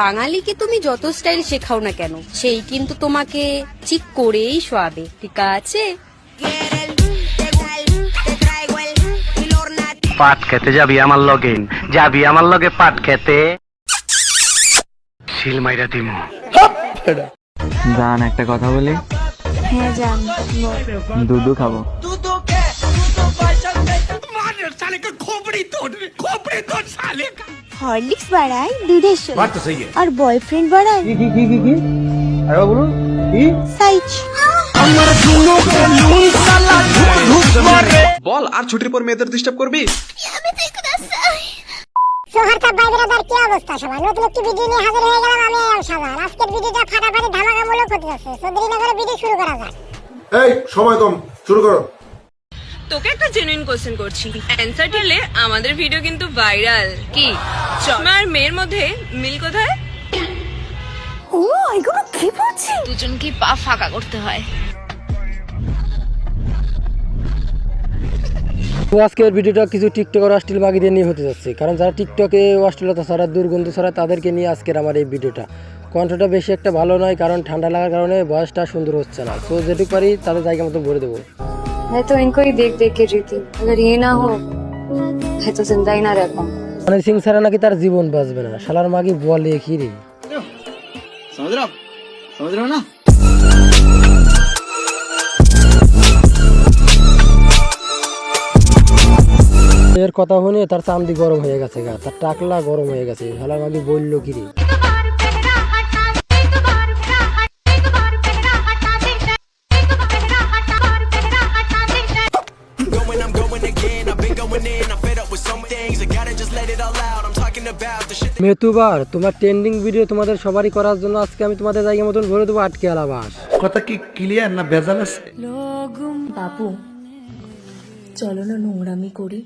বাঙালিকে তুমি যত স্টাইল শেখাও না কেন, সেই কিন্তু তোমাকে ঠিক করেই শোয়াবে, ঠিক আছে? পাট খেতে যাবি আমার লগে, যাবি আমার লগে পাট খেতে, শিল মাইরা দিমু। জান একটা কথা বলি? হ্যাঁ জান, দুধু খাবো। হরলিক্স বাড়ায় দুধের সঙ্গে আর বয়ফ্রেন্ড বাড়ায় কি আরে বলুন কি সাইজ। বল, আর ছুটির পর মেয়েদের ডিস্টার্ব করবি? সোহার কাপ ভাই ব্রাদার, কি অবস্থা সবার? নতুন একটি ভিডিও নিয়ে হাজির হয়ে গেলাম আমি শাহজাহান। আজকের ভিডিওটা ফাটাফাটি ধামাকামূলক হতে যাচ্ছে। চৌধুরীনগরে ভিডিও শুরু করা যাক। এই সময় কম, শুরু করো। তোকে একটা জেনুইন কোশ্চেন করছি, অ্যানসার দিলে আমাদের ভিডিও কিন্তু ভাইরাল। কি চশমা আর মেয়ের মধ্যে মিল কোথায়? ও এগুলো কি বলছি? দুজনকে পা ফাঁকা করতে হয়। আজকের ভিডিওটা কিছু টিকটক আর অশ্লীল মাগিদের নিয়ে হতে যাচ্ছে, কারণ যারা টিকটকে অশ্লীলতা ছড়ায়, দুর্গন্ধ ছড়ায়, তাদেরকে নিয়ে আজকের আমার এই ভিডিওটা। কণ্ঠটা বেশি একটা ভালো নয়, কারণ ঠান্ডা লাগার কারণে ভয়েসটা সুন্দর হচ্ছে না। তো যেটুকু পারি তাদের জায়গা মতো ভরে দেবো। मैं तो इनको ही देख देख के जीती, अगर ये ना हो मैं तो जिंदा ही ना रह पाऊं। মানে সিং ছাড়া নাকি তার জীবন বাঁচবে না। শালার মাগি বলে কি রে? সমুদ্র না এর কথা শুনে তার চামড়ি গরম হয়ে গেছে, গা তার টাকলা গরম হয়ে গেছে। শালার মাগি বললো কি রে? মেতুবার, তোমার ট্রেন্ডিং ভিডিও তোমাদের সবারই করার জন্য আজকে আমি তোমাদের জায়গা মতন ভরে দেবো আটকে আলাবাস। কথা কি ক্লিয়ার না ভেজাল আছে? বাবু চলো না নোংরামি করি।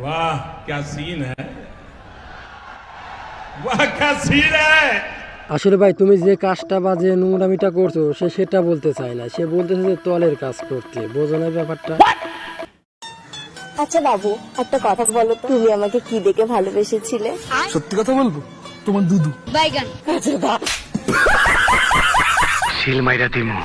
वाह क्या सीन है, वाह क्या सीन है। আসলে ভাই তুমি যে কাজটা বা যে নোংরামিটা করছো সে সেটা বলতে চায় না, সে বলতেছে যে তলের কাজ করতে। বোঝো না ব্যাপারটা? আচ্ছা বাবু একটা কথা বলো তো, তুমি আমাকে কি দেখে ভালোবেসেছিলে? সত্যি কথা বলবো, তোমার দুধু বাইগান। শিল মাইরা দিমু।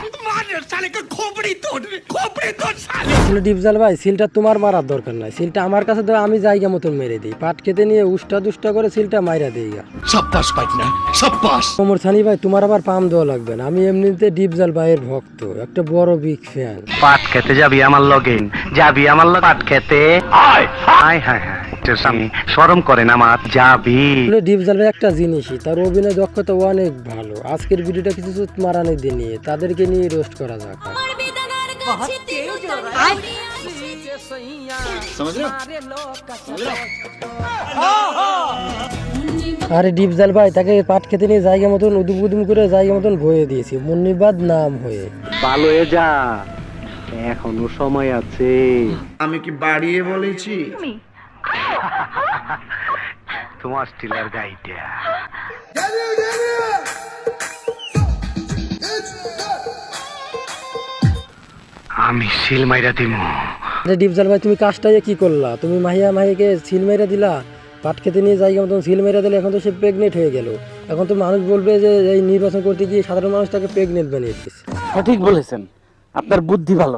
আসলে ডিপজাল ভাই, সিলটা তোমার মারার দরকার নাই, সিলটা আমার কাছে দাও, আমি জায়গা মতন মেরে দিই। পাট খেতে নিয়ে উষ্টা দুষ্টা করে সিলটা মাইরা দিই। সাব্বাস পাইনা, সাব্বাস। ওমর সানি ভাই, তোমার আবার পাম দেওয়া লাগবে না। আমি এমনিতে ডিপজাল ভাইয়ের ভক্ত, একটা বড় বিগ ফ্যান। পাট খেতে যাবি আমার লগে, যাবি আমার লগে পাট খেতে। আয় হায় হায়, আমি শরম করেন আমার, যাবি। ডিপজাল ভাই একটা জিনিসই, তার অভিনয় দক্ষতা অনেক ভালো। আজকের ভিডিওটা কিছু মারানি দিয়ে নিয়ে তাদেরকে নিয়ে রোস্ট করা যাক। আরে ডিপজাল ভাই, তাকে পাট খেতে নিয়ে জায়গা মতন উদুম উদুম করে জায়গা মতন বয়ে দিয়েছি, মুন্নিবাদ নাম হয়ে। ভালো হয়ে যা, এখনো সময় আছে। আমি কি বাড়িয়ে বলেছি? তোমার স্টিলার গাইটা আমি শিল মাইরা দিমু। আরে ডিপজাল ভাই, তুমি কাজটাই কি করলা? তুমি মাহিকে সিল মেরে দিলা, পাট খেতে নিয়ে জায়গা মতন সিল মেরে দিলে। এখন তো সে প্রেগনেন্ট হয়ে গেল। এখন তো মানুষ বলবে যে এই নির্বাচন করতে গিয়ে সাধারণ মানুষ তাকে প্রেগনেন্ট বানিয়ে দিচ্ছে। ঠিক বলেছেন, আপনার বুদ্ধি ভালো।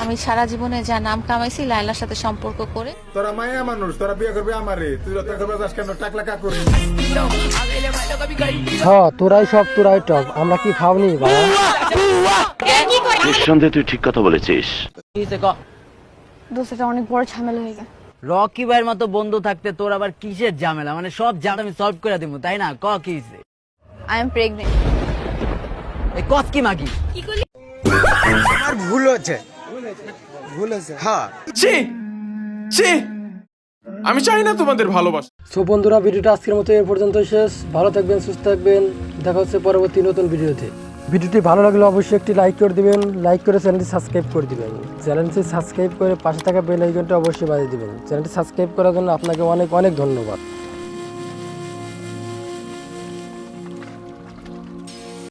আমি সারা জীবনে যা নাম কামাইছি লাইলার সাথে সম্পর্ক করে। তোরা মায়া মানুষ, তোরা বিয়ে করবি আমারে, তুই রত করবে যাস কেন? টাকলা কা করি। হ্যাঁ, তোরাই সব, তোরাই টপ। আমরা কি খাওনি বাবা? নিঃসন্দেহে তুই ঠিক কথা বলেছিস। দোস্ত অনেক বড় ঝামেলা হয়ে গেল। রকি ভাইয়ের মতো বন্ধু থাকতে তোর আবার কিসের ঝামেলা? মানে সব ঝামেলা আমি সলভ করে দিব, তাই না? ক কি হইছে? I am pregnant. এই কত কি মাগি? আমার ভুল হচ্ছে, হ্যাঁ। ছি ছি, আমি চাই না তোমাদের ভালোবাসা। সো বন্ধুরা, ভিডিওটা আজকের মতো এ পর্যন্ত শেষ। ভালো থাকবেন, সুস্থ থাকবেন, দেখা হচ্ছে পরবর্তী নতুন ভিডিওতে। ভিডিওটি ভালো লাগলে অবশ্যই একটি লাইক করে দিবেন, লাইক করে চ্যানেলটি সাবস্ক্রাইব করে দিবেন। চ্যানেলটি সাবস্ক্রাইব করে পাশে থাকা বেল আইকনটা অবশ্যই বাজিয়ে দিবেন। চ্যানেলটি সাবস্ক্রাইব করার জন্য আপনাকে অনেক অনেক ধন্যবাদ।